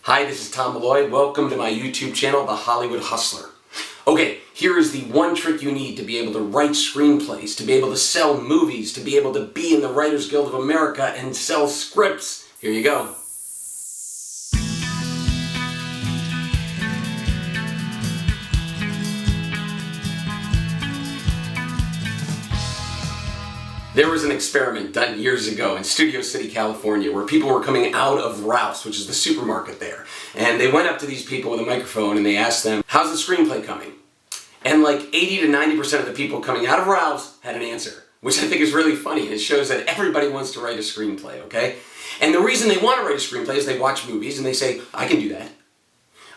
Hi, this is Tom Malloy. Welcome to my YouTube channel, The Hollywood Hustler. Okay, here is the one trick you need to be able to write screenplays, to be able to sell movies, to be able to be in the Writers Guild of America and sell scripts. Here you go. There was an experiment done years ago in Studio City, California, where people were coming out of Ralph's, which is the supermarket there. And they went up to these people with a microphone and they asked them, how's the screenplay coming? And like 80 to 90% of the people coming out of Ralph's had an answer, which I think is really funny. And it shows that everybody wants to write a screenplay, okay? And the reason they want to write a screenplay is they watch movies and they say, I can do that.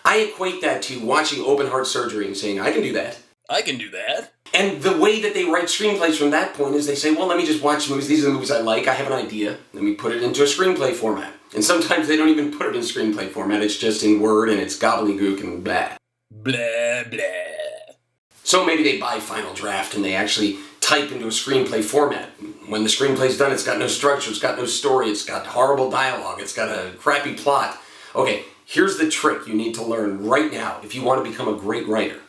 I equate that to watching open heart surgery and saying, I can do that. I can do that. And the way that they write screenplays from that point is they say, well, let me just watch movies. These are the movies I like. I have an idea. Let me put it into a screenplay format. And sometimes they don't even put it in screenplay format. It's just in Word and it's gobbledygook and blah. Blah, blah. So maybe they buy Final Draft and they actually type into a screenplay format. When the screenplay's done, it's got no structure, it's got no story, it's got horrible dialogue, it's got a crappy plot. Okay, here's the trick you need to learn right now if you want to become a great writer.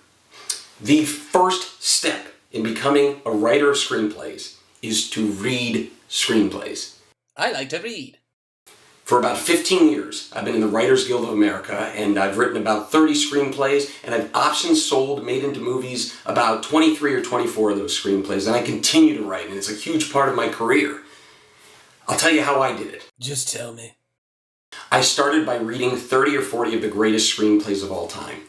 The first step in becoming a writer of screenplays is to read screenplays. I like to read. For about 15 years, I've been in the Writers Guild of America, and I've written about 30 screenplays, and I've optioned, sold, made into movies about 23 or 24 of those screenplays, and I continue to write, and it's a huge part of my career. I'll tell you how I did it. Just tell me. I started by reading 30 or 40 of the greatest screenplays of all time.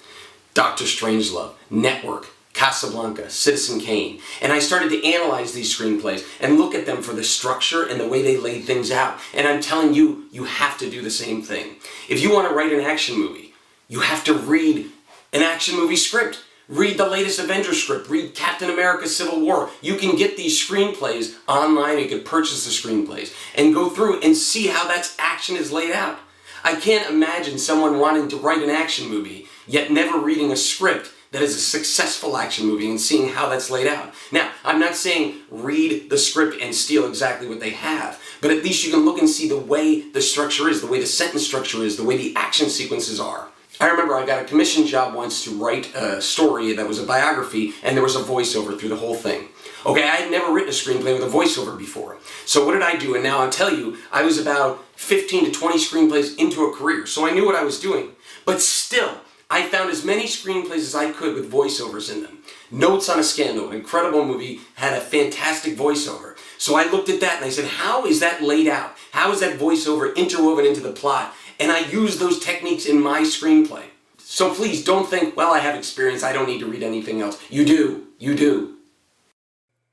Dr. Strangelove, Network, Casablanca, Citizen Kane. And I started to analyze these screenplays and look at them for the structure and the way they laid things out. And I'm telling you, you have to do the same thing. If you want to write an action movie, you have to read an action movie script. Read the latest Avengers script. Read Captain America Civil War. You can get these screenplays online. You can purchase the screenplays and go through and see how that action is laid out. I can't imagine someone wanting to write an action movie, yet never reading a script that is a successful action movie and seeing how that's laid out. Now, I'm not saying read the script and steal exactly what they have, but at least you can look and see the way the structure is, the way the sentence structure is, the way the action sequences are. I remember I got a commission job once to write a story that was a biography, and there was a voiceover through the whole thing. Okay, I had never written a screenplay with a voiceover before. So what did I do? And now I'll tell you, I was about 15 to 20 screenplays into a career, so I knew what I was doing. But still, I found as many screenplays as I could with voiceovers in them. Notes on a Scandal, an incredible movie, had a fantastic voiceover. So I looked at that and I said, how is that laid out? How is that voiceover interwoven into the plot? And I used those techniques in my screenplay. So please don't think, well, I have experience, I don't need to read anything else. You do. You do.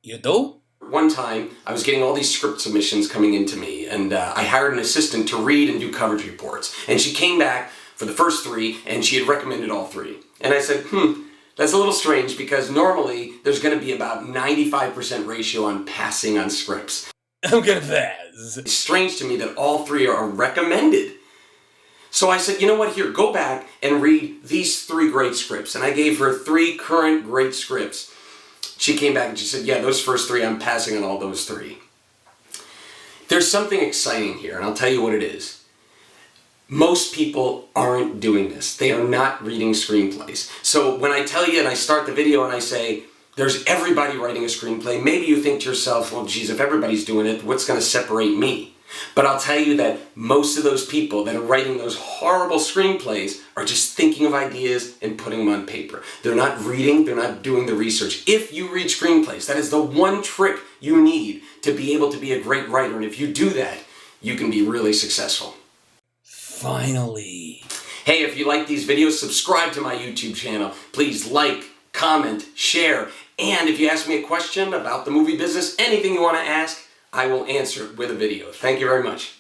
You do? One time, I was getting all these script submissions coming into me, and I hired an assistant to read and do coverage reports. And she came back for the first 3, and she had recommended all 3. And I said, that's a little strange, because normally there's going to be about 95% ratio on passing on scripts. I'm gonna pass. It's strange to me that all 3 are recommended. So I said, you know what, here, go back and read these 3 great scripts. And I gave her 3 current great scripts. She came back and she said, yeah, those first 3, I'm passing on all those 3. There's something exciting here, and I'll tell you what it is. Most people aren't doing this. They are not reading screenplays. So when I tell you and I start the video and I say, there's everybody writing a screenplay, maybe you think to yourself, well, geez, if everybody's doing it, what's going to separate me? But I'll tell you that most of those people that are writing those horrible screenplays are just thinking of ideas and putting them on paper. They're not reading, they're not doing the research. If you read screenplays, that is the one trick you need to be able to be a great writer. And if you do that, you can be really successful. Finally. Hey, if you like these videos, subscribe to my YouTube channel. Please like, comment, share, and if you ask me a question about the movie business, anything you want to ask, I will answer it with a video. Thank you very much.